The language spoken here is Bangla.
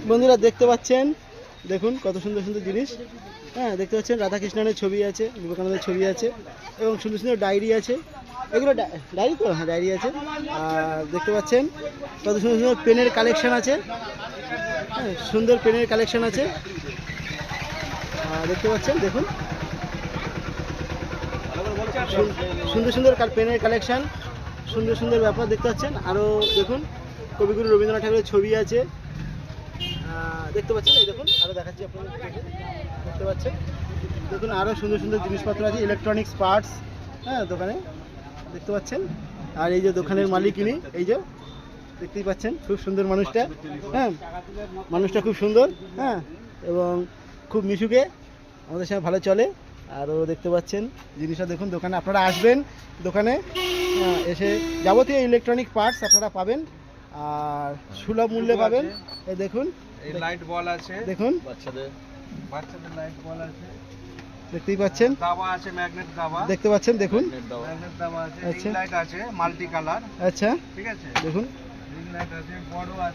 বন্ধুরা দেখতে পাচ্ছেন, দেখুন কত সুন্দর সুন্দর জিনিস। হ্যাঁ, দেখতে পাচ্ছেন রাধাকৃষ্ণনের ছবি আছে, বিবেকানন্দের ছবি আছে এবং সুন্দর সুন্দর ডায়েরি আছে। এগুলো ডায়েরি তো, হ্যাঁ ডায়েরি আছে। আর দেখতে পাচ্ছেন কত সুন্দর সুন্দর পেনের কালেকশন আছে। হ্যাঁ, সুন্দর পেনের কালেকশন আছে। দেখতে পাচ্ছেন, দেখুন সুন্দর সুন্দর পেনের কালেকশন, সুন্দর সুন্দর ব্যাপার দেখতে পাচ্ছেন। আরও দেখুন কবিগুরু রবীন্দ্রনাথ ঠাকুরের ছবি আছে, দেখতে পাচ্ছেন। এই দেখুন আরও দেখাচ্ছি আপনাদের, দেখতে পাচ্ছেন। দেখুন আরও সুন্দর সুন্দর জিনিসপত্র আছে, ইলেকট্রনিক্স পার্টস। হ্যাঁ, দোকানে দেখতে পাচ্ছেন। আর এই যে দোকানের মালিক ইনি, এই যে দেখতেই পাচ্ছেন, খুব সুন্দর মানুষটা। হ্যাঁ, মানুষটা খুব সুন্দর। হ্যাঁ, এবং খুব মিশুকে আমাদের সঙ্গে ভালো চলে। আরও দেখতে পাচ্ছেন জিনিসটা দেখুন, দোকানে আপনারা আসবেন, দোকানে এসে যাবতীয় ইলেকট্রনিক পার্টস আপনারা পাবেন আর সুলভ মূল্যে পাবেন। এই দেখুন এই লাইট বল আছে, দেখুন বাচ্চাদের লাইট বল আছে, দেখতেই পাচ্ছেন। দাবা আছে, ম্যাগনেট দাবা দেখতে পাচ্ছেন, দেখুন ম্যাগনেট দাবা আছে। আচ্ছা, রিং লাইট আছে মাল্টি কালার। আচ্ছা ঠিক আছে, দেখুন রিং লাইট আছে, বড় আছে।